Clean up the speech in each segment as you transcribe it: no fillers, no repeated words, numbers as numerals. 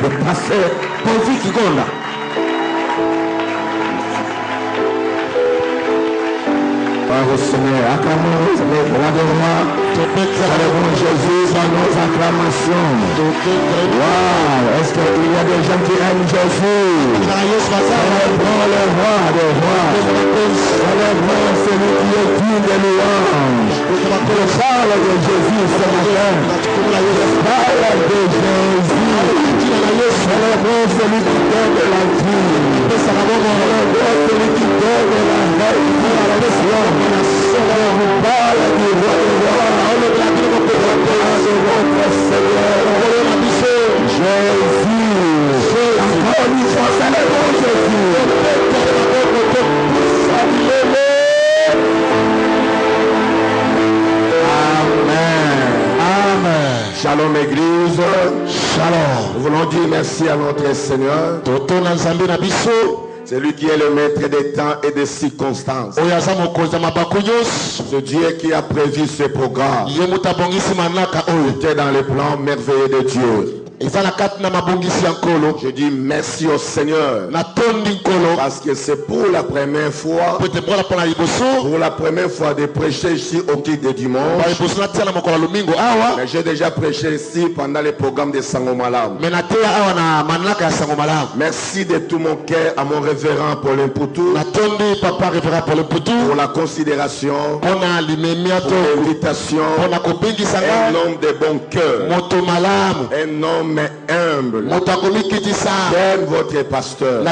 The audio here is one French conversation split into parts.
Le pasteur Kofi Kigonda. Par le Seigneur, acclamons les rois des rois. Célébrons Jésus par nos acclamations. Waouh, est-ce qu'il y a des gens qui aiment Jésus? Célébrons le roi des rois. Célébrons celui qui est digne de louange. Je parle de Jésus ce matin. Je parle de Jésus. Célébrons celui qui donne la vie. Célébrons celui qui donne la résurrection. Je vous parle du roi des rois. Je parle de votre Seigneur. Jésus. Encore une fois, célébrons Jésus. Shalom Église. Shalom. Nous voulons dire merci à notre Seigneur. C'est lui qui est le maître des temps et des circonstances. Ce Dieu qui a prévu ce programme. C'était dans les plans merveilleux de Dieu. Je dis merci au Seigneur parce que c'est pour la première fois de prêcher ici au titre de dimanche. Mais j'ai déjà prêché ici pendant le programme de Sangomalam. Merci de tout mon cœur à mon révérend Paulin Poutou pour la considération, pour l'invitation. Un homme de bon cœur, un homme humble. J'aime votre pasteur.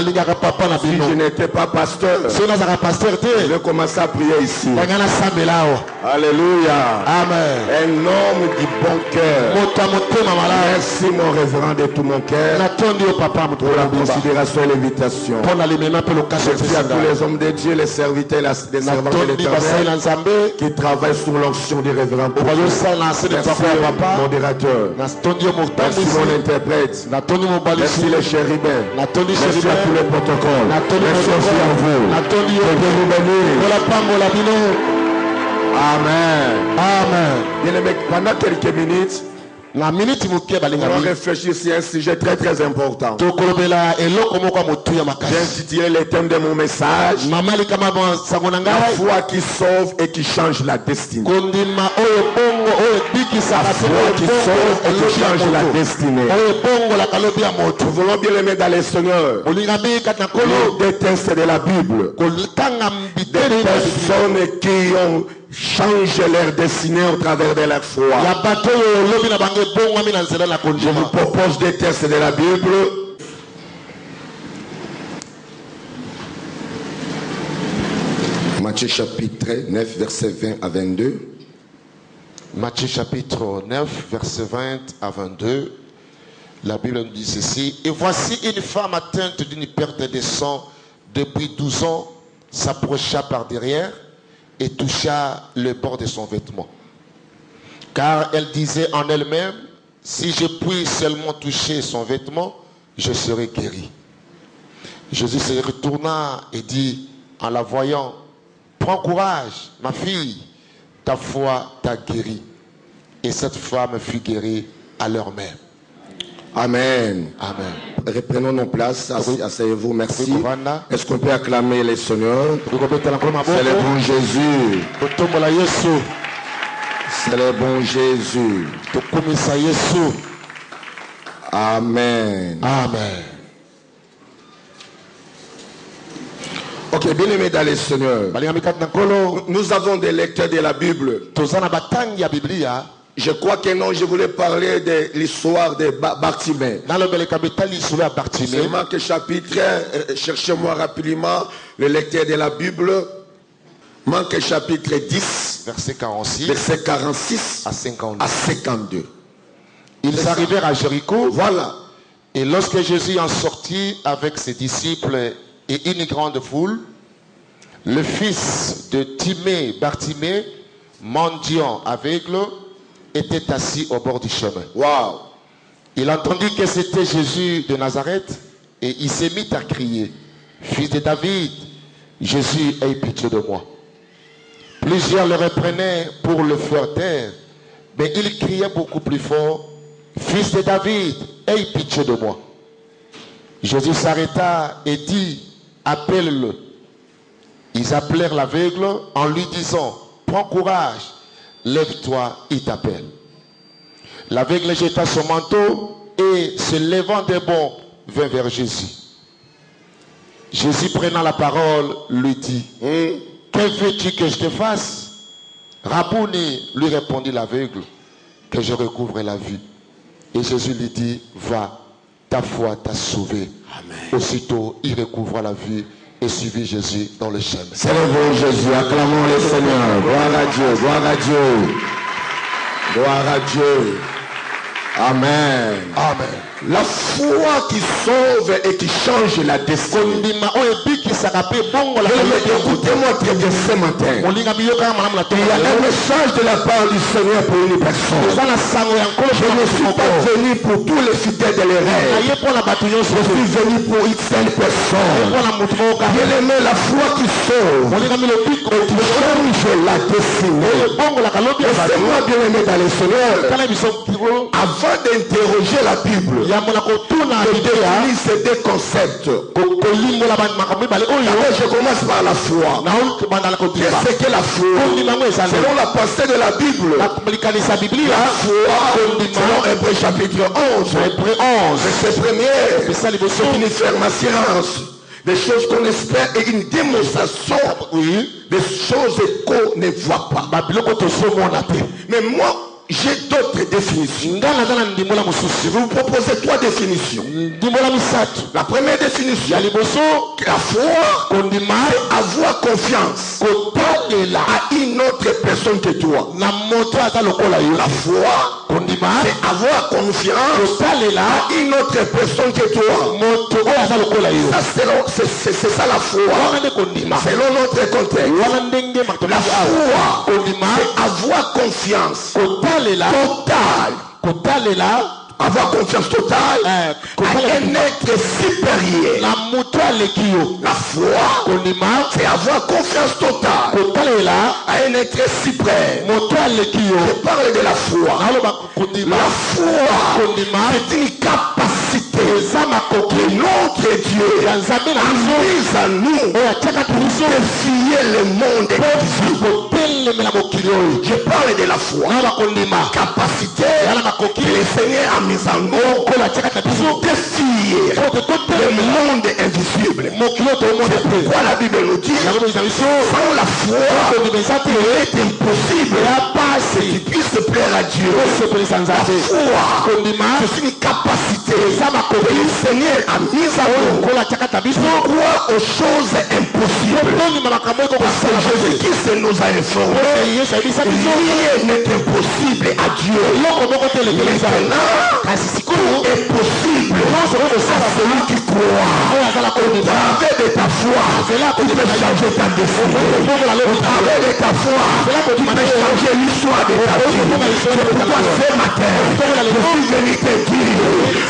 Si je n'étais pas pasteur, je vais commencer à prier ici. Alléluia. Amen. Un homme du bon cœur. Merci mon révérend de tout mon cœur pour la considération et l'invitation. Merci à tous les hommes de Dieu, les serviteurs, les servants de l'Éternel qui travaillent sous l'onction du révérend. Merci modérateur. Merci mon interprète. Merci les chérubins. Merci à tous les protocoles. Merci aussi à vous. Que Dieu vous bénisse. Amen. Amen. Bien aimé, pendant quelques minutes, on va réfléchir sur un sujet très très important. J'ai intitulé le thème de mon message: la foi qui sauve et qui change la destinée. La foi qui sauve et qui change la destinée. Nous voulons bien aimer dans le Seigneur des textes de la Bible, des personnes qui ont changé leur destinée au travers de leur foi. Je vous propose des textes de la Bible. Matthieu chapitre 9, versets 20 à 22. Matthieu chapitre 9, verset 20 à 22. La Bible nous dit ceci: et voici une femme atteinte d'une perte de sang depuis 12 ans s'approcha par derrière et toucha le bord de son vêtement. Car elle disait en elle-même: si je puis seulement toucher son vêtement, je serai guéri. Jésus se retourna et dit en la voyant: prends courage, ma fille, ta foi t'a guéri. Et cette femme fut guérie à l'heure même. Amen. Amen. Reprenons nos places. Asseyez-vous. Merci. Est-ce qu'on peut acclamer les seigneurs? Célébrons Jésus. Célébrons Jésus. Amen. Amen. Ok, bien aimé dans les seigneurs, nous avons des lecteurs de la Bible. Je crois que non, je voulais parler de l'histoire de Bartimée. C'est Marc chapitre 1, cherchez-moi rapidement le lecteur de la Bible. Marc chapitre 10, verset 46 à 52. Ils arrivèrent à Jéricho. Voilà. Et lorsque Jésus en sortit avec ses disciples et une grande foule, le fils de Timée, Bartimée, mendiant aveugle, était assis au bord du chemin. Wow. Il entendit que c'était Jésus de Nazareth et il s'est mis à crier: Fils de David, Jésus, aie pitié de moi. Plusieurs le reprenaient pour le faire taire, mais il criait beaucoup plus fort: Fils de David, aie pitié de moi. Jésus s'arrêta et dit, appelle-le. Ils appelèrent l'aveugle en lui disant, prends courage, lève-toi, il t'appelle. L'aveugle jeta son manteau et se levant des bonds, vint vers Jésus. Jésus prenant la parole, lui dit, que veux-tu que je te fasse? Rabouni, lui répondit l'aveugle, que je recouvre la vue. Et Jésus lui dit, va, ta foi t'a sauvé. Amen. Aussitôt, il recouvra la vue et suivit Jésus dans le chemin. Célébrons Jésus, acclamons le Seigneur. Gloire à Dieu, gloire à Dieu. Gloire à Dieu. Amen. Amen. La foi qui sauve et qui change la destinée. Écoutez-moi très bien ce matin. Il y a un message de la part du Seigneur pour une personne. Je ne suis pas venu pour tous les fidèles de l'erreur. Je suis venu pour une seule personne. Bien-aimé, la foi qui sauve et qui change la destinée. Laissez-moi bien-aimé dans le Seigneur. Avant d'interroger la Bible, de définir ces deux concepts. Je commence par la foi. Qu'est-ce que la foi? Selon la pensée de la Bible, la foi, selon Hébreux chapitre 11, verset 1er, c'est une affirmation des choses qu'on espère et une démonstration des choses qu'on ne voit pas. Mais moi, j'ai d'autres définitions. Je vais vous proposer 3 définitions. La première définition, la foi, c'est avoir confiance à une autre personne que toi. La foi, c'est avoir confiance à une autre personne que toi. C'est ça la foi. Selon notre contexte, la foi, c'est avoir confiance avoir confiance totale à un être supérieur. La foi, c'est avoir confiance totale à un être suprême. Je parle de la foi. La foi, c'est une capacité que notre Dieu a mise à nous de fier le monde invisible. Je parle de la foi. Capacité que le Seigneur a mise en nous pour défier le monde invisible. C'est pourquoi la Bible nous dit, sans la foi, il est impossible que tu puisses plaire à Dieu. La foi, c'est une capacité que le Seigneur a mise en nous pour croire aux choses impossibles. Parce que Jésus-Christ nous a informé, rien n'est impossible à Dieu. Maintenant, tout est possible à celui qui croit. Au travers de ta foi, tu peux changer ta destinée. Au travers de ta foi, tu peux changer l'histoire de ta vie. C'est pourquoi ce matin, je suis venu te dire,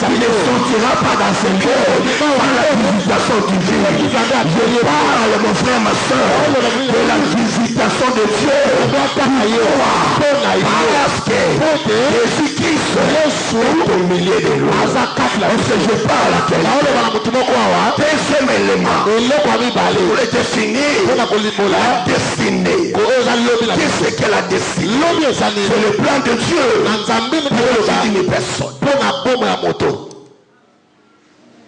il ne sortira pas dans ce lieu par la visitation divine. Je parle, mon frère, ma soeur, de la visitation de Dieu. Parce que Jésus-Christ est au milieu de nous. Est-ce que je parle à quelqu'un? Deuxième élément, pour le définir, la destinée. Qu'est-ce que la destinée? C'est le plan de Dieu pour la vie d'une personne.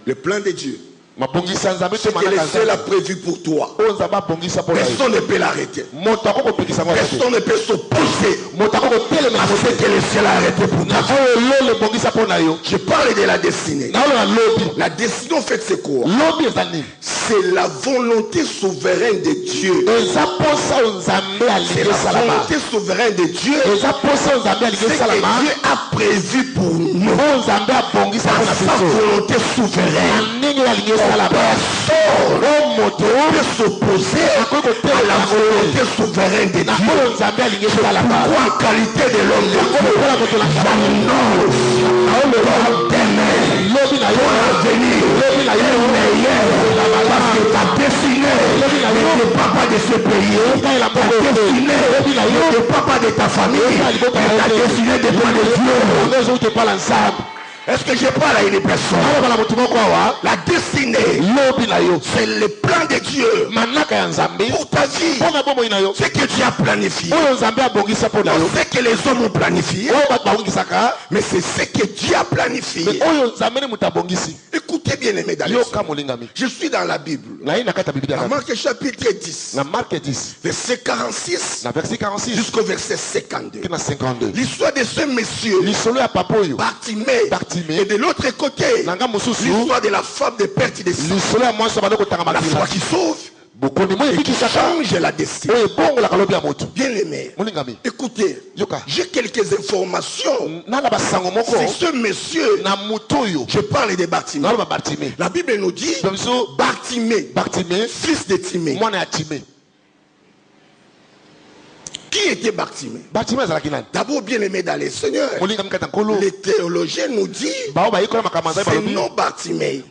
Le plan de Dieu. Ce que le ciel a prévu pour toi, personne ne peut l'arrêter. Personne ne peut s'opposer à ce que le ciel a arrêté pour toi. Je parle de la destinée. La destinée en fait c'est quoi? C'est la volonté souveraine de Dieu. C'est la volonté souveraine de Dieu. Ce que Dieu a prévu pour nous. Sa volonté souveraine. Personne peut s'opposer à la volonté souveraine de Dieu. C'est pourquoi en qualité de l'homme de Dieu, j'annonce demain pour l'avenir est meilleur. Parce que ta destinée n'était pas de ce pays. Ta destinée n'était pas de ta famille. Ta destinée dépend de Dieu. Est-ce que je parle à une personne? La destinée, c'est le plan de Dieu pour ta vie. Ce que Dieu a planifié. C'est que les hommes ont planifié. Mais c'est ce que Dieu a planifié. Écoutez bien aimés dans le Seigneur. Je suis dans la Bible. Dans Marc chapitre 10. Verset 46. Jusqu'au verset 52. L'histoire de ce monsieur. Bartimée. Et de l'autre côté, l'histoire de la femme de perte de sang. La foi qui sauve et qui change la destinée. Bien aimé, écoutez, j'ai quelques informations sur ce monsieur. Je parle de Bartimée. La Bible nous dit Bartimée, fils de Timée. Qui était Bartimée? D'abord, bien aimé dans les seigneurs, les théologiens nous disent ce nom Bartimée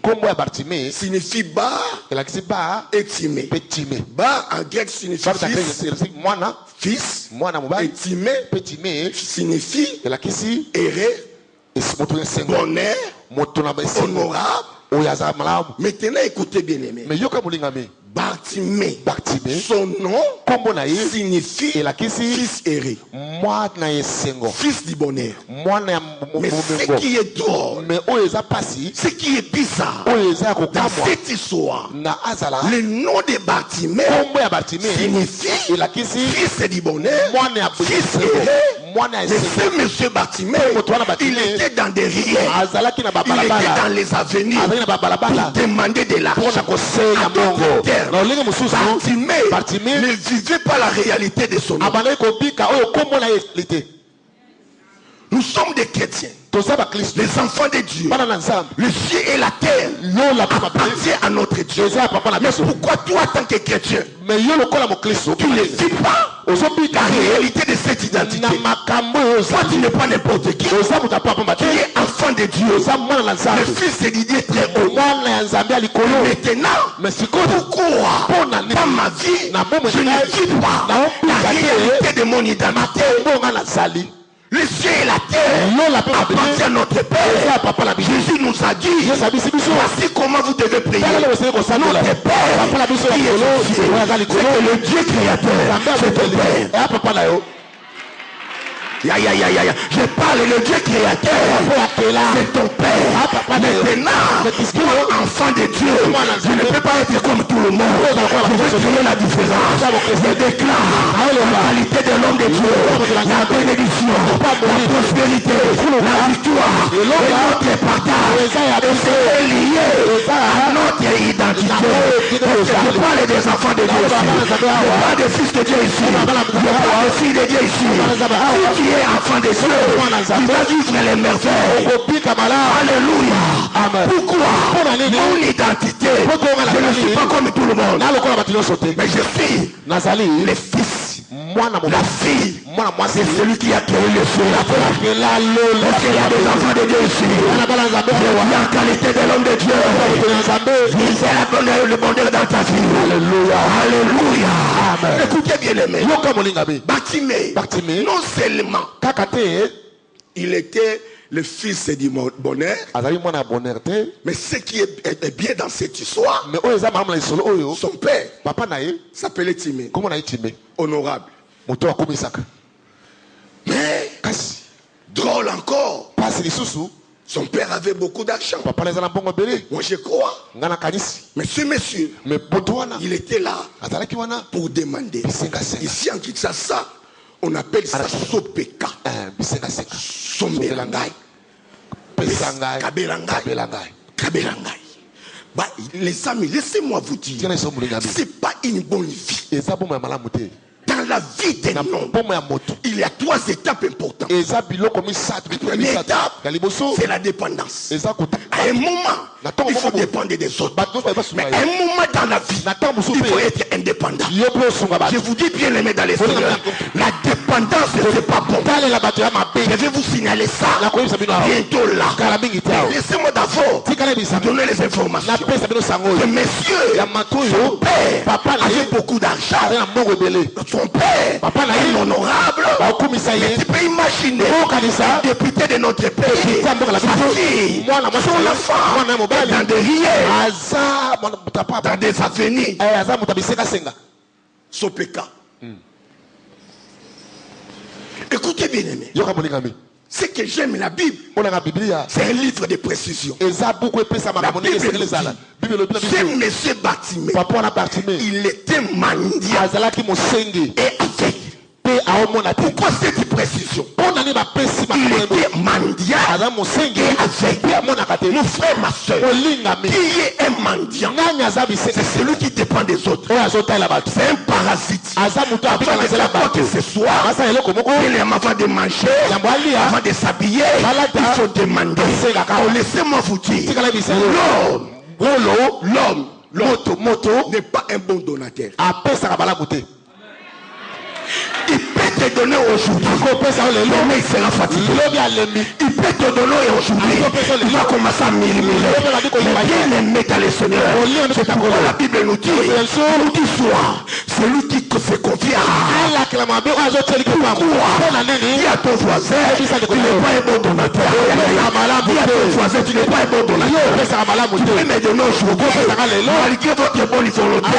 signifie Bar et Timée. Bar en grec signifie fils, et Timée signifie erré, bonheur, honorable. Maintenant, écoutez bien aimé. Bartimée, son nom signifie fils erré, fils du bonheur. Mais ce qui est drôle, ce qui est bizarre dans cette histoire, le nom de Bartimée signifie fils du bonheur, fils erré. Mais ce monsieur Bartimée, il était dans des rivières, il était dans les avenirs pour demander de l'argent. Bartimée ne vivait pas la réalité de son nom. Nous sommes des chrétiens, les enfants de Dieu. Le ciel et la terre appartiennent à notre Dieu. Mais pourquoi toi, en tant que chrétien, tu ne vis pas la réalité de cette identité? Toi, tu n'es pas n'importe qui. Tu es enfant de Dieu, le fils de Dieu très haut. Maintenant, pourquoi dans ma vie, je ne vis pas la réalité de mon identité? Le ciel et la terre appartiennent à notre Père. Jésus nous a dit, voici comment vous devez prier. Notre Père qui est au ciel, c'est que le Dieu créateur, c'est ton Père. Je parle le Dieu créateur, c'est ton Père. Maintenant, toi, enfant de Dieu, je ne peux pas être comme tout le monde. Je veux trouver la différence. Je déclare la qualité de l'homme de Dieu, la bénédiction, la prospérité, la victoire, et notre partage. C'est lié à notre identité. Je parle des enfants de Dieu ici. Je parle des fils de Dieu ici. Je parle des filles de Dieu ici. Qui est enfant de Dieu, tu vas vivre les merveilles. Alléluia. Pourquoi? Mon identité, je ne suis pas comme tout le monde, mais je suis le fils, la fille, c'est celui qui a créé le ciel et la terre. Parce qu'il y a des enfants de Dieu ici. La qualité de l'homme de Dieu, c'est le bonheur dans ta vie. Alléluia. Alléluia. Écoutez bien aimé, Bartimée, non seulement il était le fils du bonheur, mais ce qui est bien dans cette histoire, son père s'appelait Timée, honorable. Mais drôle encore, son père avait beaucoup d'argent. Moi je crois. Mais ce monsieur, il était là pour demander. Ici en Kinshasa, on appelle ça Sopeka. Sombelangai. Kabelangai. Bah, les amis, laissez-moi vous dire, c'est pas une bonne vie. Dans la vie d'un homme, il y a trois étapes importantes. La première étape, c'est la dépendance. À un moment, il faut dépendre des autres. Mais à un moment dans la vie, il faut être indépendant. Je vous dis bien aimé dans les seigneurs, la dépendance c'est pas bon. Je vais vous signaler ça bientôt là. Laissez-moi d'abord donner les informations. Que messieurs, son père avait beaucoup d'argent. Son père est honorable. Mais tu peux imaginer, le député de notre pays, sa fille, son enfant, dans des rieurs, dans des avenirs. Sopeka. Écoutez bien aimé. Ce que j'aime la Bible, c'est un livre de précision. La Bible dit, ce monsieur Bartimée, il était mendiant et aveugle. Pourquoi cette précision? Il était mendiant et aveugle. Mon frère, ma soeur, qui est un mendiant? C'est celui qui dépend des autres. C'est un parasite. Avant que ce soir, avant de manger, avant de s'habiller, il faut demander. Laissez-moi vous dire, l'homme n'est pas un bon donateur. Il peut te donner aujourd'hui, mais il sera fatigué. Il peut te donner aujourd'hui, il va commencer à murmurer. Mais bien aimé dans le Seigneur, c'est pourquoi la Bible nous dit soir, celui qui se confie à dis à ton voisin, tu n'es pas un bon donateur. Dis à ton voisin, tu n'es pas un bon donateur. Tu peux me donner aujourd'hui, malgré votre bonne volonté,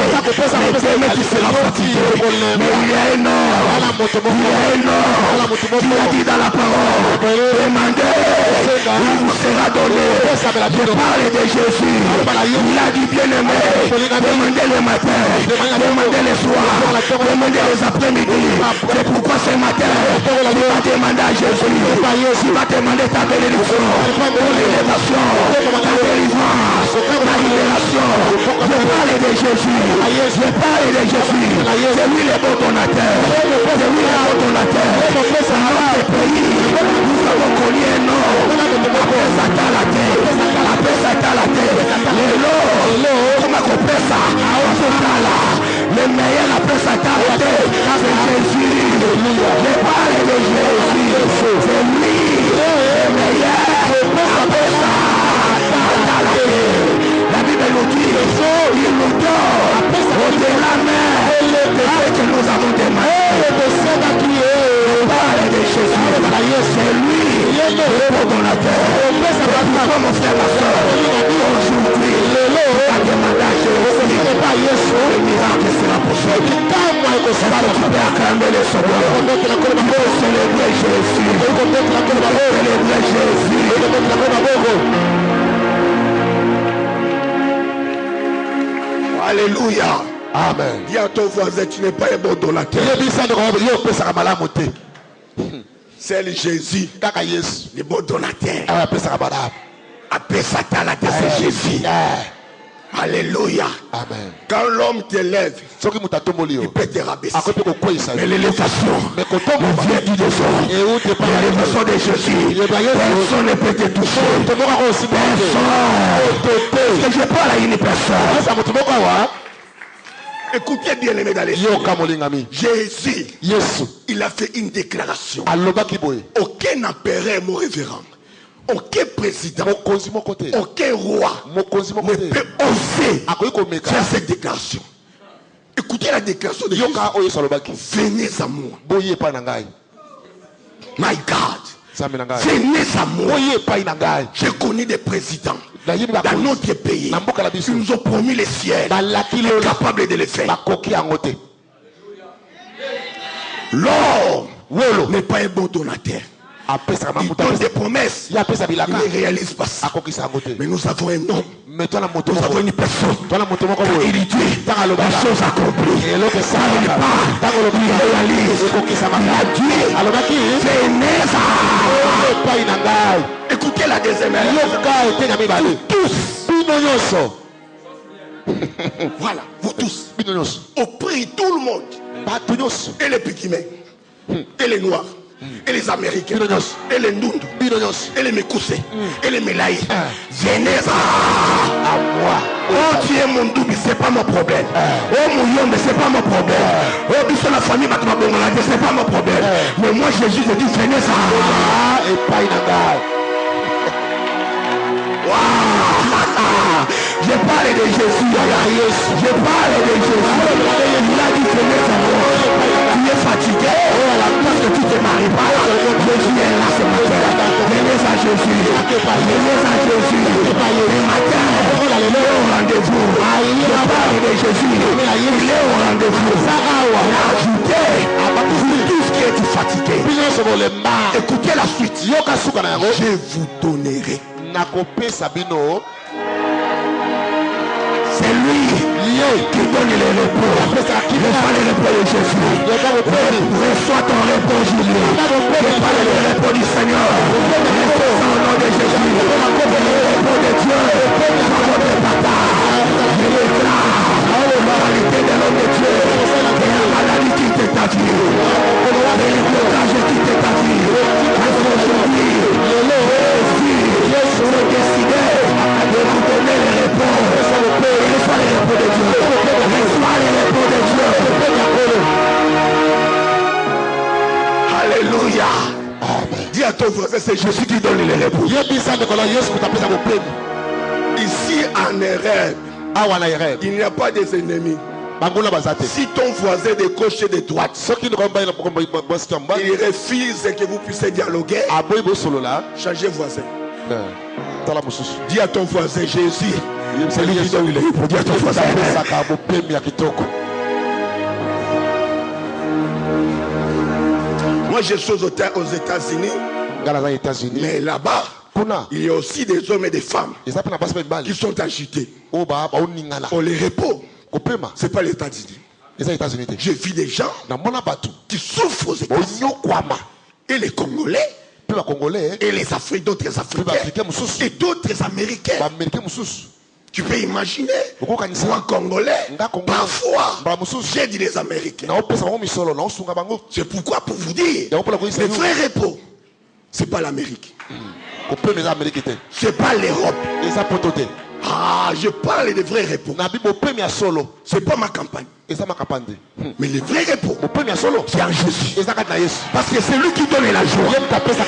mais tu seras fatigué. Mais il y a un homme. Il y a un homme qui a dit dans la parole, demandez, il vous sera donné. Je parle de Jésus. Il a dit bien aimé, demandez le matin, demandez le soir, demandez les après-midi. C'est pourquoi ce matin, tu vas demander à Jésus, tu vas demander ta bénédiction, ton élévation, ta délivrance, ta libération. Je parle de Jésus, je parle de Jésus. C'est lui le bon donateur. C'est lui le bon donateur. Dans notre pays, nous avons connu un nom. Après Satan la terre. Après Satan la terre. Comment on fait ça? Le meilleur après Satan la terre, c'est Jésus. Je parle de Jésus. C'est lui le meilleur après Satan la terre. La Bible nous dit, il nous donne au-delà même de ce que nous avons demandé. Parle de Jésus, c'est lui le bon donateur. Pourquoi mon frère, ma soeur, aujourd'hui, tu vas demander à Jésus, le miracle sera possible. Tu peux acclamer le Seigneur. Tu peux célébrer Jésus. Célébrer Jésus. Alléluia. Amen. Dis à ton voisin, tu n'es pas un bon donateur. C'est Jésus, le bon donateur. Après Satan, la terre, c'est Jésus. Alléluia. Amen. Quand l'homme t'élève, il peut te rabaisser. Mais l'élévation ne vient du dessous. L'élévation de Jésus, personne ne peut te toucher. Personne. Parce que je parle à une personne. Écoutez bien les dans les Jésus, il a fait une déclaration. Aucun empereur, mon révérend, aucun président, aucun roi ne peut oser faire cette déclaration. Écoutez la déclaration de Jésus. Venez à moi. My God. Venez à moi. J'ai connu des présidents dans notre pays. Ils nous ont promis les ciels. Incapables de le faire. L'homme n'est pas un bon donateur. Il donne des promesses. Il ne réalise pas ça. Mais nous avons un homme. Nous avons une personne. Il dit la chose accomplie. Il parle. Il réalise. Il a dit venez. Écoutez la deuxième. Tous. Voilà, vous tous. Au prix tout le monde. Et les Pikimés. Et les Noirs. Et les Américains, et les Ndundu, et les Mekoussé, et les Melaï. Venez à moi. Oh, tu es mon double, c'est pas mon problème. Oh, mon yombe, c'est pas mon problème. Oh, bisous la famille, c'est pas mon problème. Mais moi, Jésus, je dis, venez à moi. Et pas une. Waouh. parle de Jésus. Je parle de Jésus. Il a dit que tu es fatigué parce que tu ne te maries pas. Jésus est là ce matin. Venez à Jésus. Venez à Jésus. Le matin, il est au rendez-vous. Je parle de Jésus. Il est au rendez-vous. Ajoutez tout ce qui est fatigué. Écoutez la suite. Je vous donnerai. C'est lui qui donne les repos. Reçois les repos de Jésus. Reçois ton repos, Julien. Reçois le repos du Seigneur. Reçois au nom de Jésus. Le repos de Dieu. Sur votre partage. Je déclare la qualité de l'homme de Dieu. Et la maladie qui t'est ta vie. Et le blocage qui t'est ta vie. Parce qu'aujourd'hui, Jésus se décidait de vous donner les repos. Reçois les repos de Dieu. Reçois les repos de Dieu. Alléluia. Dis à ton voisin, c'est Jésus qui donne les repos. Ici en Ereb, il n'y a pas des ennemis. Si ton voisin de gauche et de droite, il refuse que vous puissiez dialoguer, changez voisin. Dis à ton voisin, Jésus, c'est lui qui donne les repos. Dis à ton voisin. Moi je suis aux États-Unis, mais là-bas, il y a aussi des hommes et des femmes qui sont agités. On les repos. C'est pas les États-Unis. Je vis des gens qui souffrent aux États-Unis. Et les Congolais, et les Africains, d'autres Africains, et d'autres Américains. Tu peux imaginer, moi Congolais, parfois, j'ai dit les Américains. C'est pourquoi pour vous dire, les vrais repos, c'est pas l'Amérique. C'est pas l'Europe. Ah, je parle des vrais repos. C'est pas ma campagne. Mais les vrais repos, c'est en Jésus. Parce que c'est lui qui donne la joie.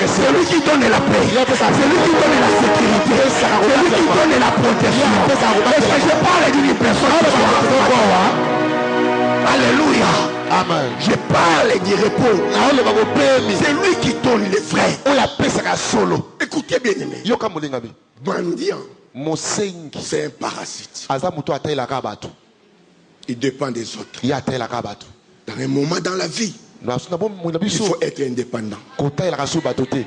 C'est lui qui donne la paix. C'est lui qui donne la sécurité. C'est lui qui donne la protection. Est-ce que je parle d'une personne qui soit... Alléluia. Amen. Je parle du repos. C'est lui qui donne les vrais. Écoutez bien aimé. Mendiant, c'est un parasite. Il dépend des autres. Dans un moment dans la vie, il faut être indépendant.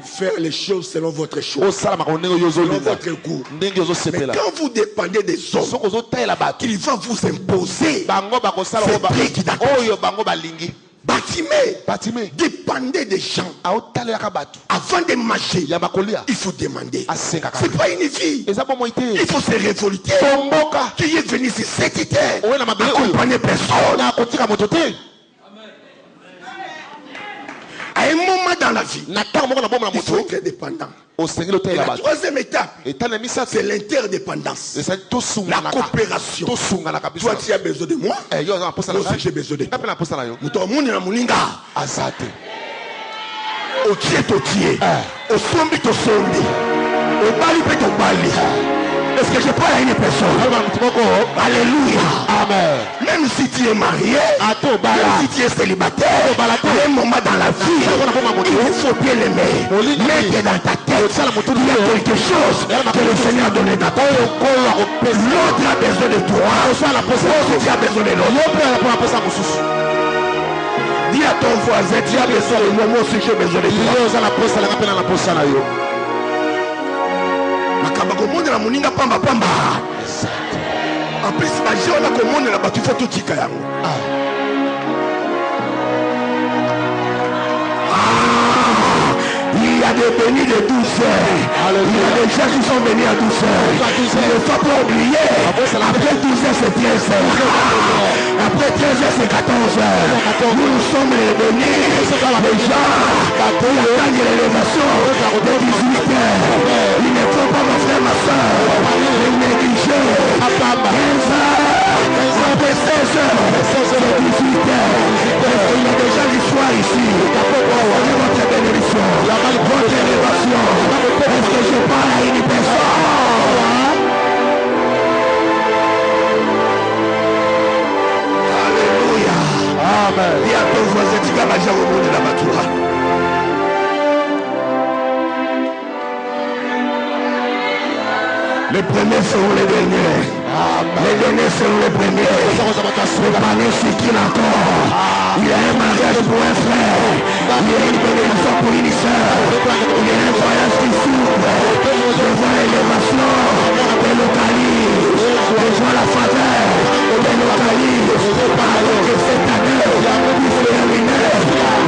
Faire les choses selon votre choix, selon votre goût. Mais quand vous dépendez des autres, il va vous imposer ces prix Batimé dépendait des gens. Avant de marcher, il faut demander. C'est pas une vie. Il faut se révolter. Qui est venu sur cette terre, accompagner personne. À un moment dans la vie, il faut être dépendant. Et la troisième étape, c'est l'interdépendance. La coopération. Toi tu as besoin de moi, moi aussi j'ai besoin de toi. Est-ce que je parle à une personne? Alléluia. Amen. Même si tu es marié, même si tu es célibataire, à un moment dans la vie, il faut bien l'aimer. Mets dans ta tête, il y a quelque chose que le Seigneur a donné dans ta tête. L'autre a besoin de toi. Tu as besoin de l'autre. Dis à ton voisin, tu as besoin de moi, moi aussi j'ai besoin de toi. En plus, il y a des bénis de 12 heures. Il y a des gens qui sont bénis à 12 heures. Il ne faut pas oublier. Après 12 heures, c'est 13 heures. Après 13 heures, c'est 14 heures. Nous sommes les bénis. Les gens qui attendent l'élévation de 18 heures. Il ne faut pas, mon frère, ma soeur, les négliger. 15 heures. Après 16 heures, c'est 18 heures. Il y a des gens qui soient ici. Voyez votre bénédiction. Votre élévation. Est-ce que je parle à une personne? Les premiers seront les derniers. Les derniers seront les premiers. Le panier sur qui encore. Il y a un mariage pour un frère. Il y a une bénédiction pour une soeur. Il y a un voyage qui s'ouvre. Je vois l'élévation des localistes. Je vois la faveur des localistes. Alors que cette année, il faut terminer.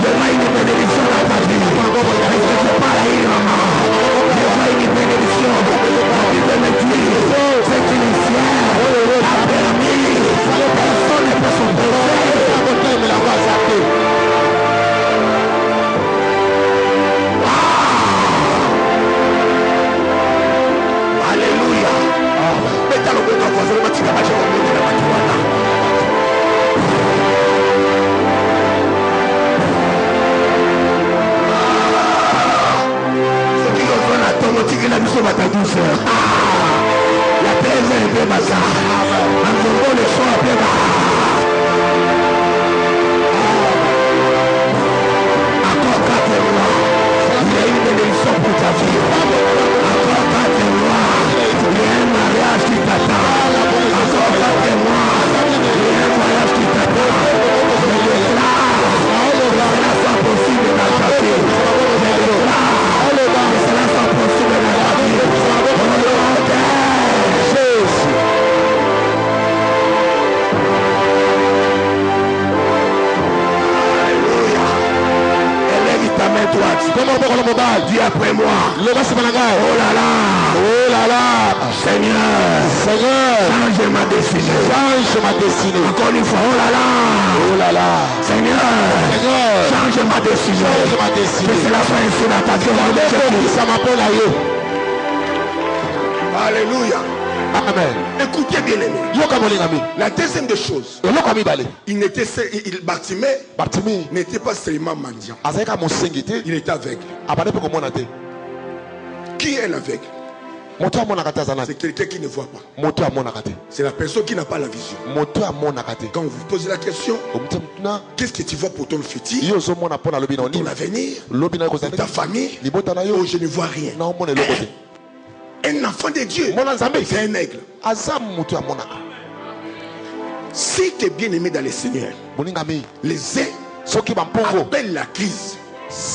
Je vois une bénédiction dans ta vie. Est-ce que je parle à une maman? Je vois une bénédiction. La Bible me dit, cette initiale a permis. Personne ne peut s'opposer. Mais la voix s'appelle. Alléluia. Mais t'as le bon enfant, c'est le petit cabage au milieu de la matiwana. Ce qui reçoit la tombe, c'est que la mission va ta douceur. La paix est un peu bazar. En Congo, le son est un peu bazar. Encore 4 mois, il y a une bénédiction pour ta vie. Encore 4 mois, il y a un mariage qui t'attend. Encore 4 mois, il y a un voyage qui t'attend. Je déclare que cela soit possible dans ta vie. Je déclare que cela soit possible dans ta vie. Au nom de Jésus. Ta main droite. Dis après moi. Oh là là. Oh là là. Seigneur. Change ma destinée. Encore une fois. Oh là là. Oh là là. Seigneur. Change ma destinée. Que cela soit ainsi dans ta vie. Ça m'appelle à eux. Alléluia. Amen. Écoutez bien aimé. La deuxième des choses, Bartimée n'était pas seulement mendiant. Il était aveugle. Qui est l'aveugle? C'est quelqu'un qui ne voit pas. C'est la personne qui n'a pas la vision. Quand vous vous posez la question, qu'est-ce que tu vois pour ton futur, pour ton avenir, pour ta famille? Oh, je ne vois rien. Un enfant de Dieu, c'est un aigle. Si tu es bien aimé dans le Seigneur, les uns appellent la crise.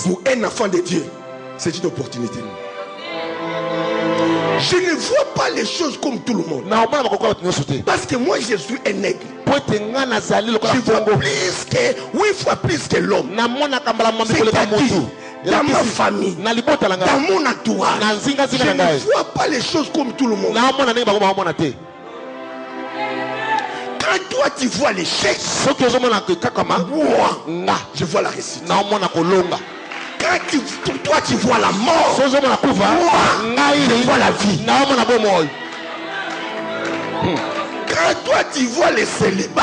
Pour un enfant de Dieu, c'est une opportunité. Je ne vois pas les choses comme tout le monde. Parce que moi je suis un aigle. Je vois plus que 8 fois plus que l'homme. C'est-à-dire, dans ma famille, dans mon entourage, je ne vois pas les choses comme tout le monde. Quand toi tu vois l'échec, moi je vois la réussite. Quand toi tu vois la mort, moi je vois la vie. Quand toi tu vois les célibats,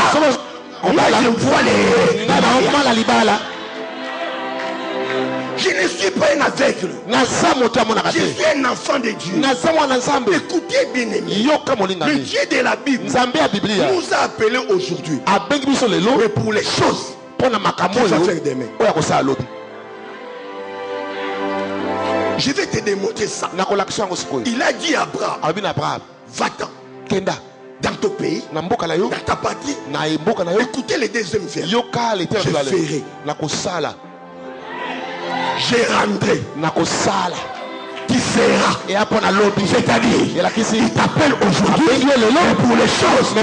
moi je vois les... Je ne suis pas un aveugle. Je suis un enfant de Dieu. Écoutez bien aimé. Le Dieu de la Bible nous a appelés aujourd'hui. Mais pour les choses qu'il va faire demain. Je vais te démontrer ça. Il a dit à Abraham, va-t'en dans ton pays, dans ta patrie. Écoutez les deuxièmes vers. Je ferai. Je rendrai. Qui sera. C'est-à-dire, il t'appelle aujourd'hui pour les choses.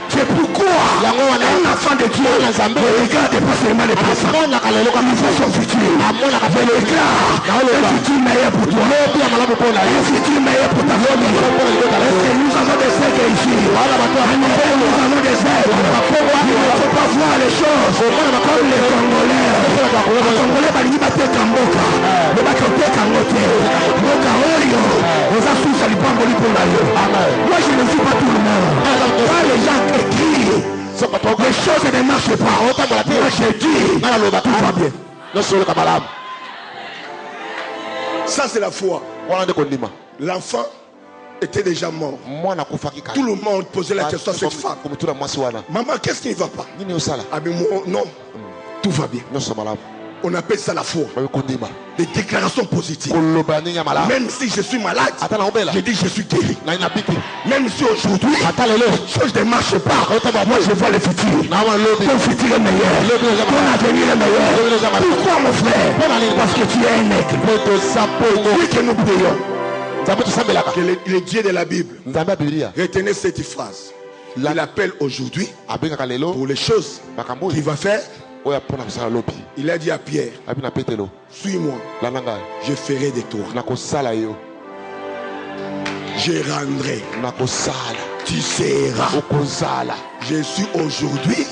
C'est pourquoi un enfant de Dieu ne regarde pas seulement les personnes. Il voit son futur. Je déclare un futur meilleur pour toi. Un futur meilleur pour ta famille. Est-ce que nous avons des aigles ici? Nous avons des aigles. Il ne faut pas voir les choses comme les Congolais. Les Congolais balingi bateka mboka. Le bateka ngote. Mboka oyo. Oza susa lipamboli pour la yo. Moi je ne suis pas tout le monde. Quand les gens écrivent, les choses ne marchent pas. Moi je dis, tout va bien. Ça c'est la foi. L'enfant était déjà mort. Tout le monde posait la question à cette femme. Maman, qu'est-ce qui ne va pas? Non, tout va bien. On appelle ça la foi. Des déclarations positives. Même si je suis malade, je dis je suis guéri. Même si aujourd'hui, les choses ne marchent pas, moi je vois le futur. Ton futur est meilleur. Ton avenir est meilleur. Pourquoi mon frère? Parce que tu es un aigle. Oui que nous prions. Que le Dieu de la Bible, retenez cette phrase. Il appelle aujourd'hui pour les choses qu'il va faire. Il a dit à Pierre, suis-moi, je ferai de toi, je rendrai, tu seras. Je suis aujourd'hui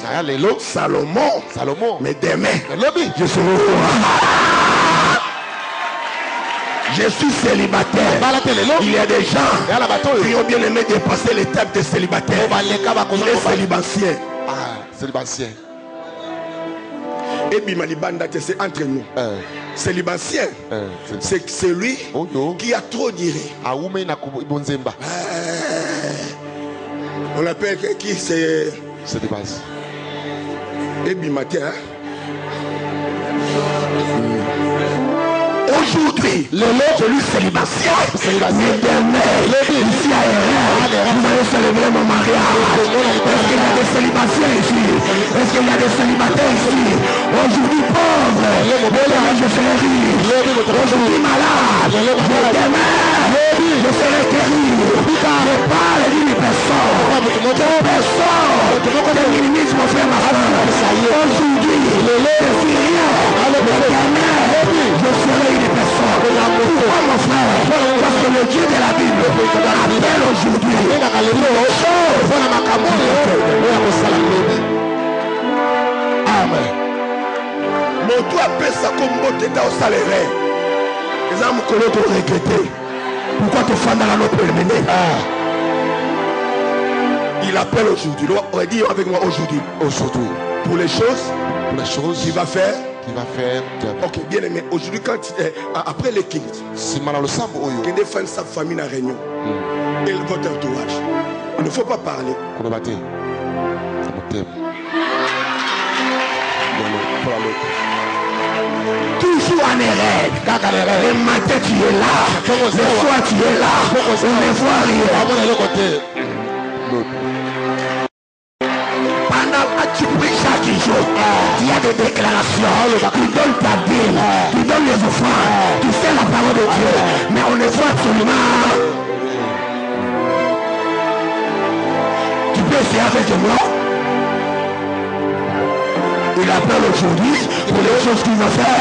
Salomon, mais demain je serai roi. Je suis célibataire. Il y a des gens qui ont bien aimé dépasser l'étape de célibataire. Il est célibataire. Et Bimalibanda, c'est entre nous. Célibataire, c'est celui qui a trop d'iré. On appelle qui c'est. C'est des bases. Et Bimatia. Aujourd'hui, celui célibataire, ici à RR, vous allez célébrer mon mariage. Est-ce qu'il y a des célibataires ici? Est-ce qu'il y a des célibataires ici? Aujourd'hui pauvre, demain je serai riche. Aujourd'hui malade, demain je serai guéri. Je parle d'une personne. Personne ne minimise mon frère, ma soeur. Aujourd'hui, je suis rien. Demain, je serai une personne. Pourquoi mon frère? Parce que le Dieu de la Bible appelle aujourd'hui les choses. Amen. Mon toit appelle ça comme mot d'état au salaire. Les âmes que l'autre regretté. Pourquoi te fais dans la note préliminaire? Il appelle aujourd'hui. On va dire avec moi aujourd'hui. Pour les choses qu'il va faire. Ok, bien aimé. Aujourd'hui, après les kings, quand des femmes sa famille en réunion, et votre entourage, il ne faut pas parler. Toujours en erreur. Le matin tu es là, le soir tu es là, on ne voit rien. Tu pries chaque jour, il y a des déclarations, tu donnes ta Bible, tu donnes les offrandes, tu fais la parole de Dieu, mais on ne voit absolument. Tu peux essayer avec moi. Il appelle aujourd'hui pour les choses qu'il va faire.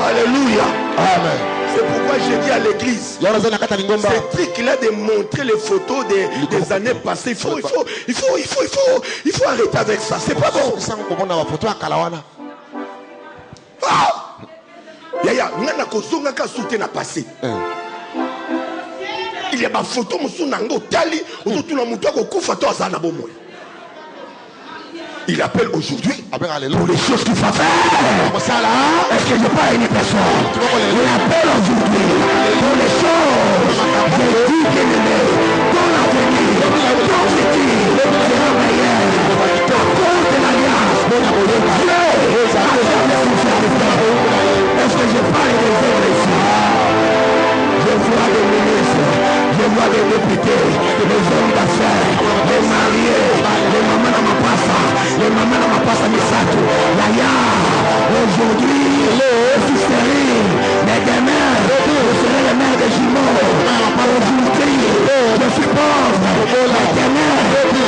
Alléluia. Amen. C'est pourquoi j'ai dit à l'église, c'est truc qu'il a de montrer les photos des années passées. Il faut arrêter avec ça. C'est pas bon. Yaya, nana kozonga ka soute na passé. Il y a ma photo musu nango tali, autour na muto ko kufa to azana bomo. Il appelle aujourd'hui pour les choses qu'il faut faire. Est-ce que je parle à une personne? Il appelle aujourd'hui pour les choses. Je dis bien aimé, ton avenir, ton futur sera meilleur. À cause de l'alliance, Dieu a jamais souffert. Est-ce que je parle des œuvres ici? Je vois des ministres, je vois des députés, des hommes d'affaires, des mariés, les mamans dans ma passa, les mamans dans ma passa Misato, Yaya, aujourd'hui, je suis stérile, mais demain, je serai le maire des jumeaux. Aujourd'hui, je suis pauvre, mais demain,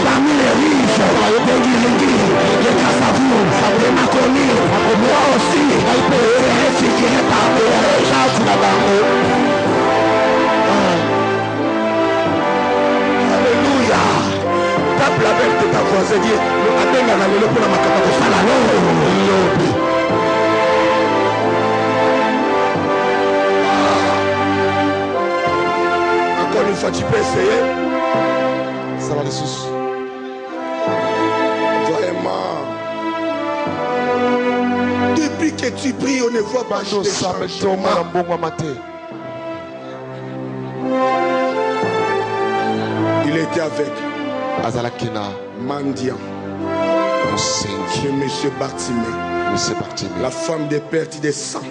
parmi les riches, des Guirigui, des Kassavou, des Makoni, moi aussi, je serai figuré par les gens là-bas. Alléluia. Tape la belle de ta voisine. Dis, abenga na lelo pona makaka ko sala lobi. Encore une fois, tu peux essayer. Ça va les sous. Vraiment. Depuis que tu pries, on ne voit pas de changement. Il était avec Azalakina. mendiant de monsieur Bartimée. La femme des pertes des sangs.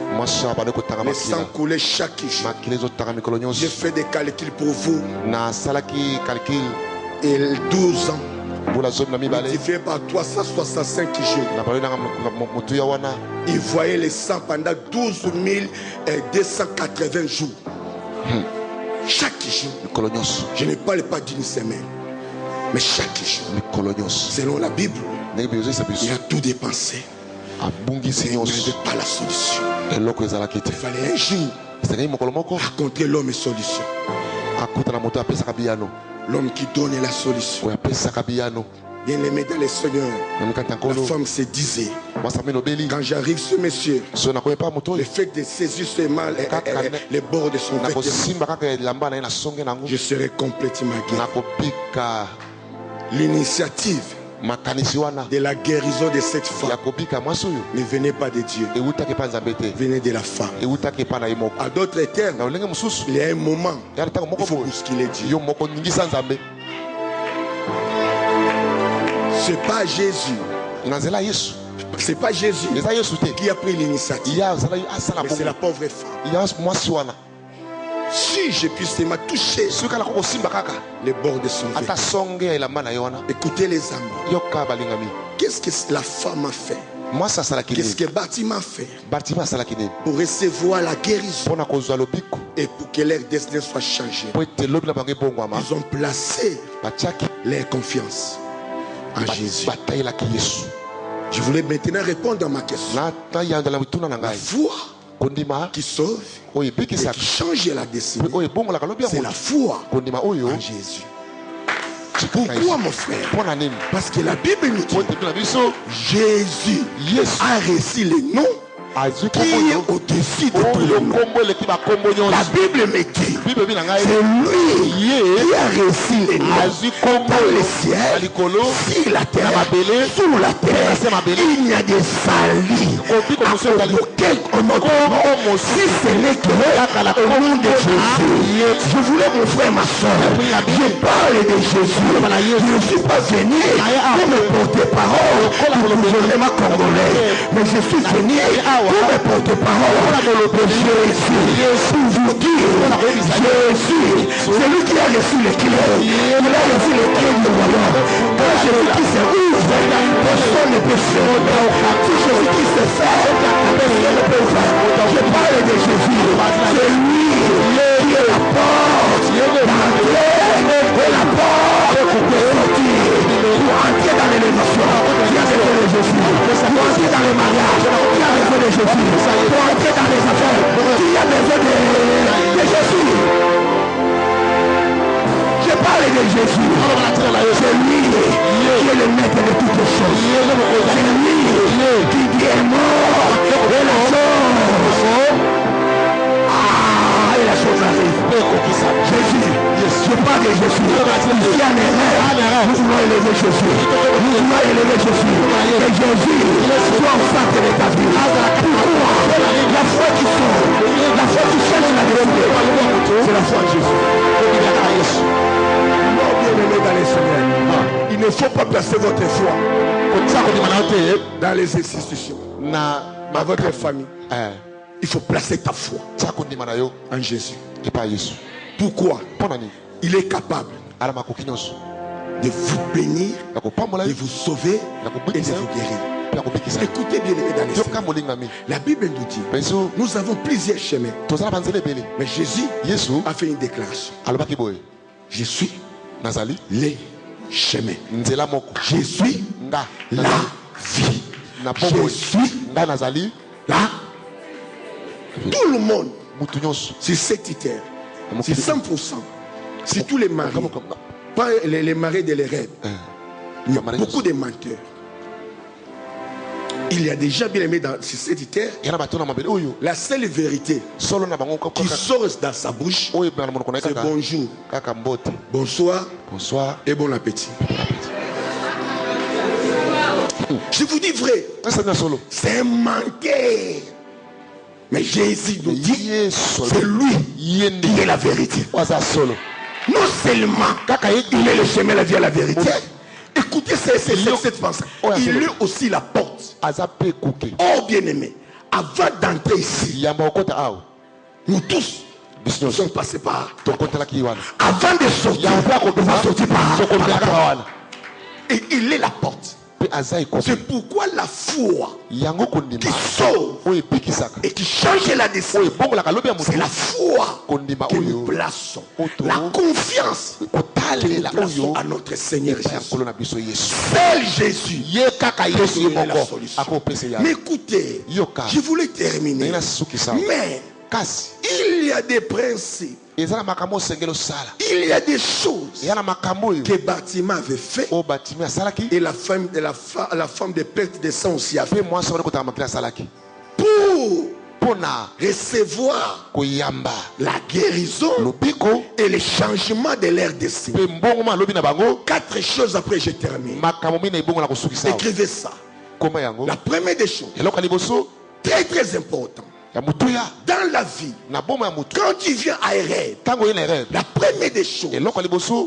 Les sangs coulaient chaque jour. J'ai fait des calculs pour vous. Et 12 ans. Multiplié par 365 jours. Il voyait les sangs pendant 12 280 jours. Chaque jour. Je ne parle pas d'une semaine. Mais chaque jour. Selon la Bible. Il a tout dépensé. Il n'avait pas la solution. Il fallait un jour rencontrer l'homme et solution. L'homme qui donne la solution. Bien aimé dans les Seigneurs, la femme se disait, quand j'arrive ce monsieur, le fait de saisir seulement les bords de son vêtement, je serai complètement guéri. L'initiative de la guérison de cette femme ne venait pas de Dieu, venait de la femme. À d'autres termes, il y a un moment où il faut bousculer Dieu. C'est pas Jésus. C'est pas Jésus qui a pris l'initiative. Mais c'est la pauvre femme. Si je puisse seulement toucher les bords de son vêtement. Écoutez les amis. Qu'est-ce que la femme a fait? Qu'est-ce que Bartimée a fait pour recevoir la guérison et pour que leur destin soit changé? Ils ont placé leur confiance en Jésus. Je voulais maintenant répondre à ma question. La foi qui sauve et qui change la destinée, c'est la foi en Jésus. Pourquoi mon frère? Parce que la Bible nous dit Jésus a reçu le nom qui est au-dessus de tout le nom. La Bible me dit c'est lui qui a reçu le nom dans le ciel, sur la terre, sous la terre. Il y a des salis auquel on notre si ce n'est que au nom de Jésus. Je voulais mon frère, ma soeur, je parle de Jésus. Je ne suis pas venu pour me porter parole pour le gouvernement congolais, mais je suis venu pour me porter parole de Jésus. Pour vous dire, Jésus, c'est lui qui a reçu les clés. Il a reçu les clés du royaume. Quand Jésus qui se ouvre, personne ne peut fermer. Si Jésus qui se fait, personne ne peut faire. Je parle de Jésus. C'est lui qui est la porte d'entrée et la porte de sortie. Pour entrer dans l'élévation, qui a besoin de Jésus. Pour entrer dans le mariage, qui a besoin de Jésus. Pour entrer dans les affaires, qui a besoin de Jésus. Je parle de Jésus. C'est lui qui est le maître de toutes les choses. C'est lui qui dit est mort et la chose. Et la chose arrive. Jésus. Je parle de Jésus. Ici en erreur, nous voulons élever Jésus. Nous voulons élever Jésus. Et Jésus soit au centre de ta vie. Pourquoi? La foi qui sort, la foi qui cherche la vérité, c'est la foi en Jésus. Non, bien-aimé dans les Seigneurs, il ne faut pas placer votre foi dans les institutions, dans votre famille. Il faut placer ta foi en Jésus. Pourquoi? Il est capable de vous bénir, de vous sauver et de vous guérir. Écoutez bien dans les Seigneurs. La Bible nous dit, nous avons plusieurs chemins. Mais Jésus a fait une déclaration. Je suis les chemins. Je suis la vie. Je suis la. Tout le monde, c'est cette terre. C'est 100%. C'est tous les maris. Pas les maris de l'Ereb. Il y a beaucoup de menteurs. Il y a déjà bien aimé dans cette terre. La seule vérité qui sort dans sa bouche, c'est bonjour, bonsoir et bon appétit. Je vous dis vrai, c'est un menteur. Mais Jésus nous dit, c'est lui qui est la vérité. Non seulement il est le chemin, la vie et la vérité. Écoutez cette pensée. Il est aussi la porte. Oh bien-aimé, avant d'entrer ici, nous tous nous sommes passés par. Avant de sortir, on va sortir par. Et il est la porte. C'est pourquoi la foi qui sauve et qui change la destinée, c'est la foi que nous plaçons, la confiance que nous plaçons à notre Seigneur Jésus. Seul Jésus est la solution. Mais écoutez, je voulais terminer, mais il y a des principes, il y a des choses que Bartimée avait fait et la femme de perte de sang aussi a fait pour recevoir la guérison et le changement de leur destin. 4 choses après je termine. Écrivez ça. La première des choses, très très important. Dans la vie, quand tu viens à errer, la première des choses,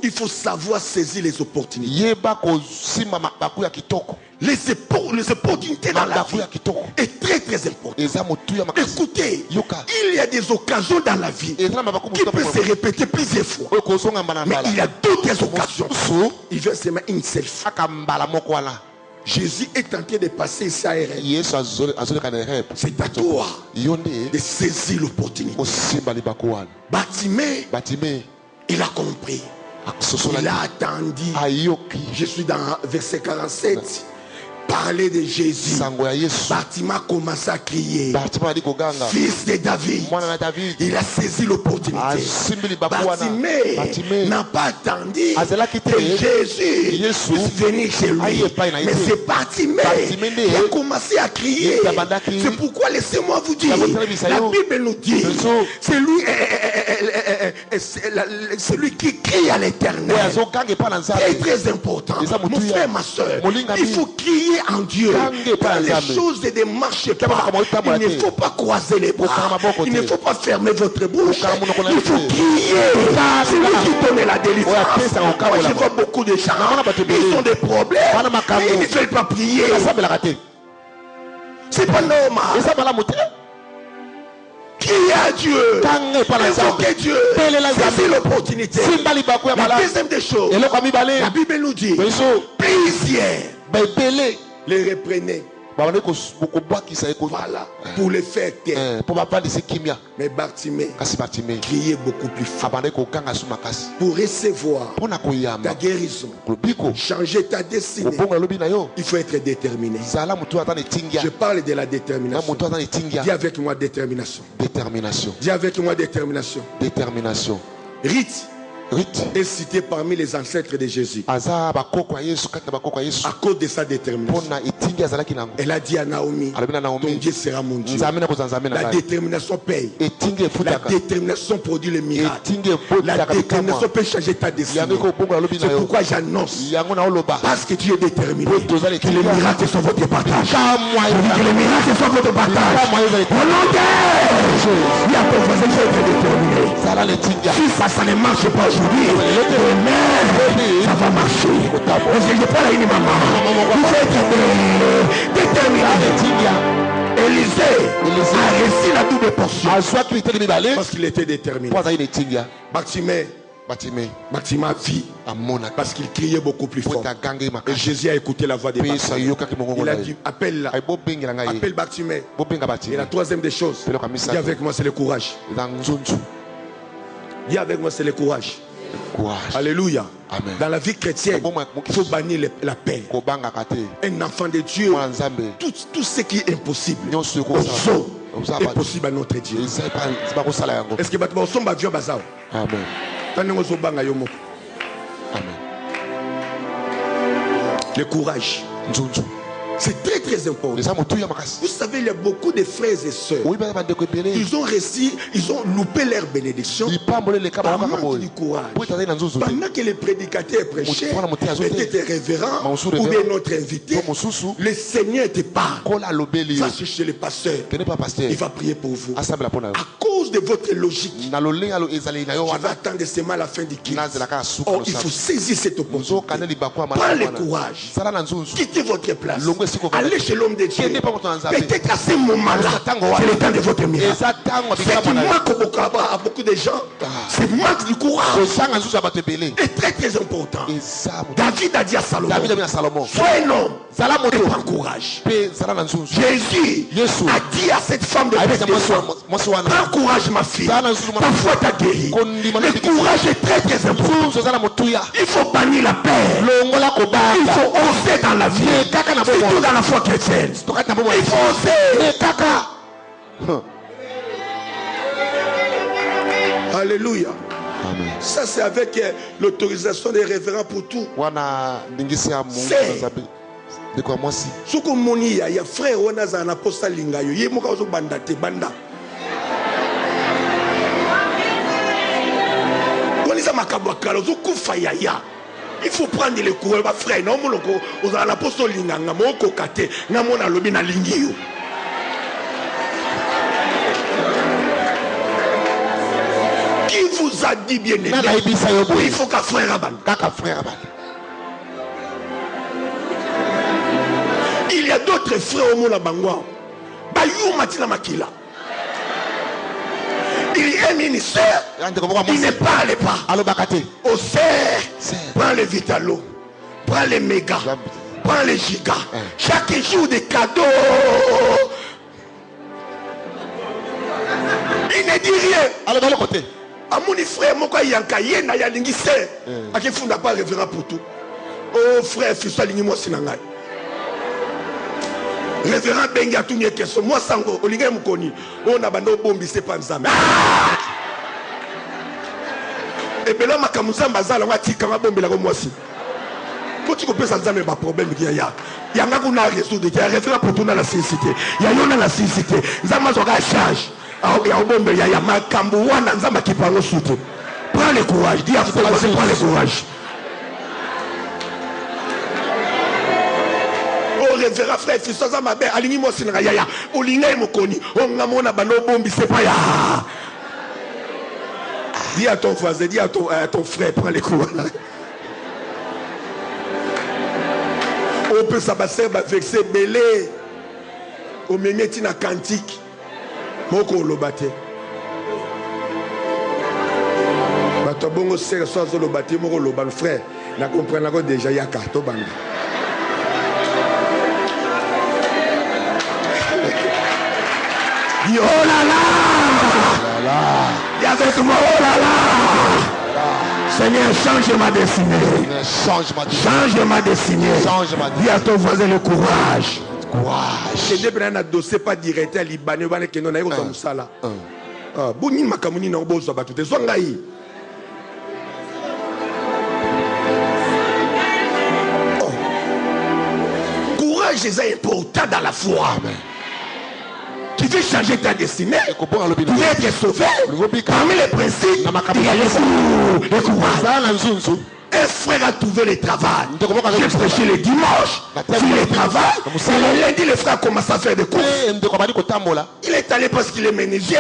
il faut savoir saisir les opportunités. Les opportunités dans la vie est très très important. Écoutez, il y a des occasions dans la vie qui peuvent se répéter plusieurs fois. Mais il y a d'autres occasions. Il vient seulement une seule fois. Jésus est en train de passer ici à Ereb. C'est à toi de saisir l'opportunité. Bartimée, il a compris. Il a attendu. Je suis dans verset 47. Parler de Jésus. Bartimée a commencé à crier. Fils de David. Il a saisi l'opportunité. Bartimée n'a pas attendu que Jésus puisse venir chez lui. Mais c'est Bartimée qui a commencé à crier. C'est pourquoi laissez-moi vous dire, la Bible nous dit, celui qui crie à l'Éternel. C'est très important. Mon frère, ma soeur, il faut crier en Dieu. Quand les choses ne marchent pas, il ne faut pas croiser les bras. Il ne faut pas fermer votre bouche. Il faut crier. C'est lui qui donne la délivrance. Moi, je vois beaucoup de gens. Ils ont des problèmes. Mais ils ne veulent pas prier. C'est pas normal. Crier à Dieu. Invoquer Dieu. C'est l'opportunité. La deuxième des choses, la Bible nous dit, plusieurs les reprenez. Voilà, pour les faire taire. Mais Bartimée criait beaucoup plus fort. Pour recevoir ta guérison, changer ta destinée, il faut être déterminé. Je parle de la détermination. Dis avec moi détermination. Dis avec moi détermination. Rite est cité parmi les ancêtres de Jésus à cause de sa détermination. Elle a dit à Naomi, ton Dieu sera mon Dieu. La détermination paye. La détermination produit le miracle. La détermination peut changer ta destinée. C'est pourquoi j'annonce, parce que tu es déterminé, que les miracles sont votre partage. Que les miracles sont votre partage. Au nom de Jésus, il y a ton voisin qui est déterminé. Si ça ne marche pas aujourd'hui, demain, ça va marcher. Je parle à une maman. Vous êtes déterminé. Élisée a réussi la double portion parce qu'il était déterminé. Bartimée a vu parce qu'il criait beaucoup plus fort. Et Jésus a écouté la voix des Bartimée. Il a dit, appelle Bartimée. Et la troisième des choses, dis avec moi, c'est le courage. Dis avec moi, c'est le courage. Alléluia. Amen. Dans la vie chrétienne, il faut bannir la peine. Un enfant de Dieu, tout ce qui est impossible est possible à notre Dieu. Est-ce que vous sommes Dieu bazao? Amen. Le courage. C'est très très important. Vous savez, il y a beaucoup de frères et sœurs. Ils ont réussi, ils ont loupé leur bénédiction par manque du courage. Pendant que les prédicateurs prêchaient, peut-être révérend ou bien notre invité, le Seigneur était pas. Va chercher le pasteur. Il va prier pour vous. À cause de votre logique, je vais attendre seulement à la fin du culte. Oh, il faut saisir cette opportunité. Prends le courage. Quittez votre place. Allez chez l'homme de Dieu. Peut-être à ce moment-là, c'est le temps de votre miracle. Ce qui manque à beaucoup de gens, c'est manque du courage. C'est très très important. David a dit à Salomon, sois un homme et prends courage. Jésus a dit à cette femme de Bethléem, prends courage ma fille, ta foi t'a guéri. Le courage est très très important. Il faut bannir la peur. Il faut oser dans la vie. Surtout dans la foi chrétienne. Il faut oser. Alléluia. Amen. Ça c'est avec l'autorisation des révérends pour tout. Ce que mon il y a frère on a un apostle lingayo. Il moka ozo banda te banda. On isa makabwakala ozo kufa yaya. Il faut prendre le courage, ma frère. Non, mon loco, on a l'apostole linganga, mon kokate, na mon alobi na lingio. Qui vous a dit bien aimé? Il faut qu'un frère abandonne. Il y a d'autres frères au monde à Bangwa. Bayou Matina Makila. Il est un ministère. Il ne parle pas. Au serre, prends les Vitalo, prends les méga, prends les gigas. Chaque jour des cadeaux. Il ne dit rien. Alors de l'autre côté. À mon frère, mon frère, Yanka, Yena, Yalingi, c'est. À qui fond n'a pas révérend pour tout. Oh frère, fils, aligné-moi sinangai. Révérend Benga, tout n'est question. Moi, Sango, Olingé Moukoni, on a bando bombi, c'est pas Nzame. Et bien là, ma Kamuzamba, Zala, on a tika ma bombi la moi aussi. Quand tu peux ça, Nzame, pas problème, il y a. Il y a un gars qui a résoudre, il y a un référent pour tout dans la sincérité. Il y a un la sincérité. Nzama, on a change. Il y a un bombi, il y a ma Kambouana, Nzama qui parle au soutien. Prends le courage, dis à vous, prends le courage. Révérend frère, fils, ça m'a bien, aligné moi sinra yaya, olinga mokoni, on a mon abano bombi, c'est pas ya. Dis à ton voisin, dis à ton frère, prends les coups. On peut s'abaisser, vexer, belé. Au méméti na cantique. Moko lobate. Bato bongo sert soit lobate, moko loban frère. Na comprendre déjà yaka, to bang. Oh là là! Il y a avec moi, oh là là! Seigneur, change ma destinée. Change ma destinée. Dis à ton voisin le courage. C'est des brans à dossier pas direct à Libanais, qui n'ont pas eu comme ça là. Bouni makamuni n'a pas eu ça. Tout est zongaï. Courage est important dans la foi. Tu veux changer ta destinée, tu veux être sauvé. Parmi les principes, il y a le courage. Un frère a trouvé le travail. J'ai prêché le dimanche, sur le travail. Et le lundi, le frère commence à faire des courses. Il est allé parce qu'il est menuisier.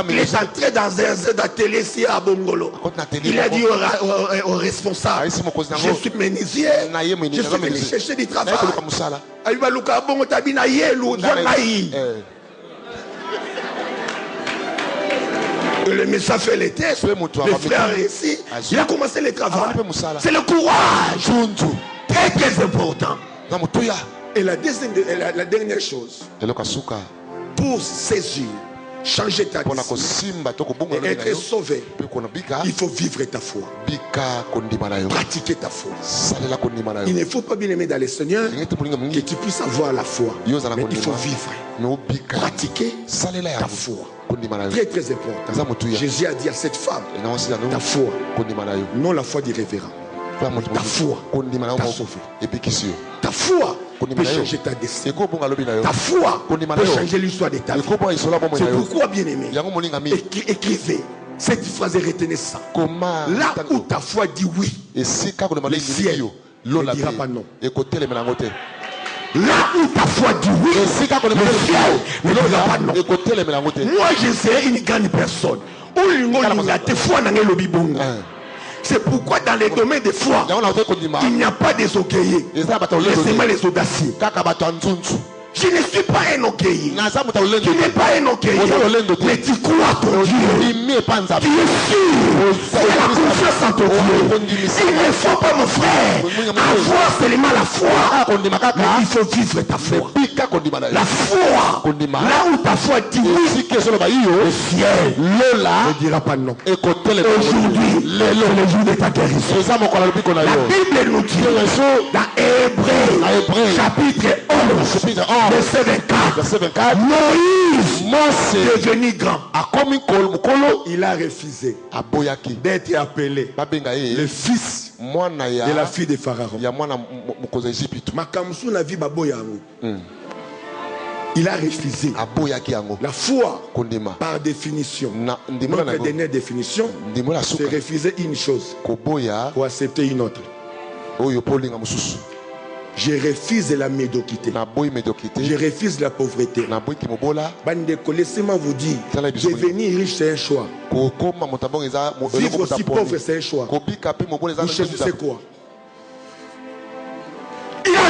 Il est entré dans un atelier ici à Bongolo. Il a dit au responsable, je suis menuisier, je suis venu chercher du travail. Il va luka bongo tabina yelu zangai. Le message fait les tests, le frère a réussi, il a commencé le travail. C'est le courage, très très important. Et la dernière chose, pour saisir, changer ta destinée et être sauvé, il faut vivre ta foi, pratiquer ta foi. Il ne faut pas bien aimer dans le Seigneur que tu puisses avoir la foi, mais il faut vivre, pratiquer ta foi. Très très important. Jésus a dit à cette femme, ta foi, non la foi du révérend. Ta foi t'a sauvé. Ta foi peut changer ta destinée. Ta foi peut changer l'histoire de ta vie. C'est pourquoi, bien aimé, écrivez cette phrase et retenez ça. Là où ta foi dit oui, le ciel ne dira pas non. Là où ta foi dit oui, le ciel ne dira pas non. Moi, je serai une grande personne. C'est pourquoi dans les domaines de foi, il n'y a pas des orgueilleux, mais seulement les audacieux. Je ne suis pas un orgueilleux. Tu n'es pas un orgueilleux. Mais tu crois ton Dieu. Tu es sûr. Tu as la confiance en ton Dieu. Il ne faut pas, mon frère, avoir seulement la foi. Mais il faut vivre ta foi. La foi. Là où ta foi dit oui, le ciel ne dira pas non. Aujourd'hui, c'est le jour de ta guérison. La Bible nous dit dans Hébreux, chapitre 11. Verset 24. Moïse est devenu grand. Il a refusé d'être appelé le fils de la fille de Pharaon. Il a refusé. La foi, par définition, notre dernière définition, c'est refuser une chose pour accepter une autre. Je refuse la médiocrité. Je refuse la pauvreté. Laissez-moi vous dire, devenir riche c'est un choix. Vivre aussi pauvre c'est un choix. Vous choisissez quoi? Il a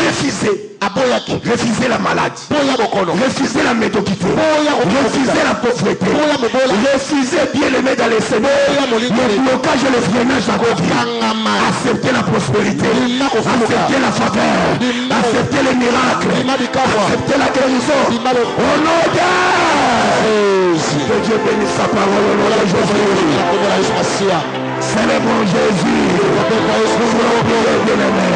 refusé la maladie, refuser la médiocrité, refuser la pauvreté, refuser bien le mettre dans les Seigneurs, le blocage et le freinage à côté, accepter la prospérité, accepter la faveur, accepter les miracles, accepter la guérison. Au nom de Dieu bénisse sa parole au nom de Jésus. Célébrons Jésus. Nous voulons prier, bien-aimé.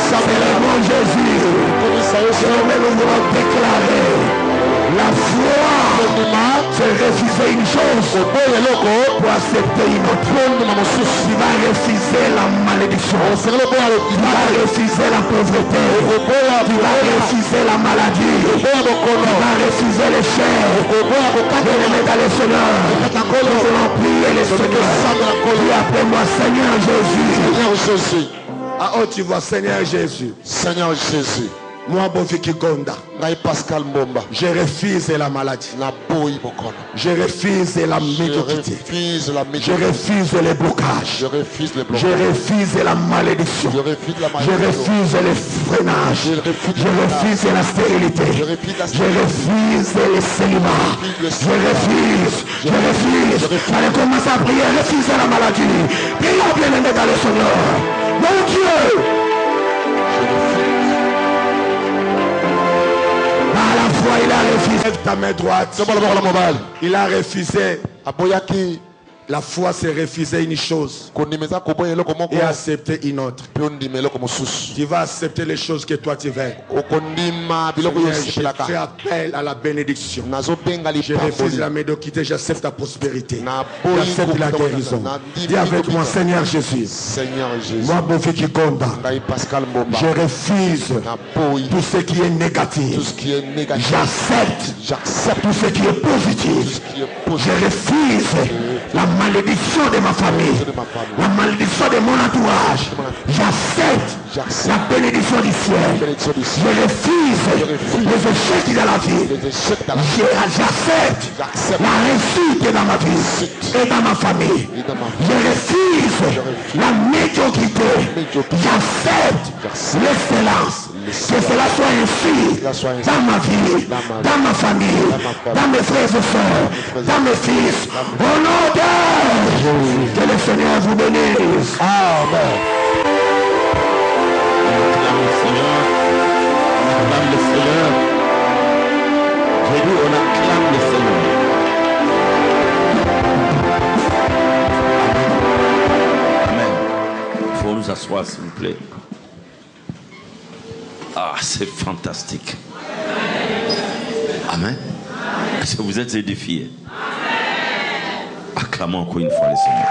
Célébrons Jésus. Désormais, nous voulons déclarer la foi. C'est refuser une chose pour accepter une autre. Tu vas refuser la malédiction. Tu vas refuser la pauvreté. Tu vas refuser la maladie. Tu vas refuser les chairs. Bien-aimé dans le Seigneur, nous voulons prier les Seigneurs. Prie après moi, Seigneur Jésus. Ah oh, tu vois, Seigneur Jésus. Seigneur Jésus. Moi, Bofi Kikonda. Pascal Mbomba. Je refuse la maladie. Je refuse la médiocrité. Je refuse les blocages. Je refuse la malédiction. Je refuse les freinages. Je refuse la stérilité. Je refuse les célibats. Je refuse. Allez, commencez à prier. Refusez la maladie. Prions bien aimé dans le Seigneur. Mon Dieu. Il a refusé ta main droite. Il a refusé. La foi, c'est refuser une chose et accepter une autre. Tu vas accepter les choses que toi tu veux. Je fais appel à la bénédiction. Je refuse la médiocrité, j'accepte la prospérité. J'accepte la guérison. Dis avec moi, Seigneur Jésus. Moi, Bofi Kikonda, je refuse tout ce qui est négatif. J'accepte tout ce qui est positif. Je refuse la malédiction de ma famille, la malédiction de mon entourage. J'accepte la bénédiction du ciel. Je refuse les échecs dans la vie. J'accepte la réussite dans ma vie et dans ma famille. Je refuse la médiocrité. J'accepte l'excellence. Que cela soit ainsi dans ma vie, dans ma famille, dans mes frères et sœurs, dans mes fils. Au nom de que le Seigneur vous bénisse. Amen. On acclame le Seigneur. J'ai dit on acclame le Seigneur. Amen. Il faut nous asseoir s'il vous plaît. Ah, c'est fantastique. Amen. Est-ce que vous êtes édifiés? Acclamons encore une fois le Seigneur.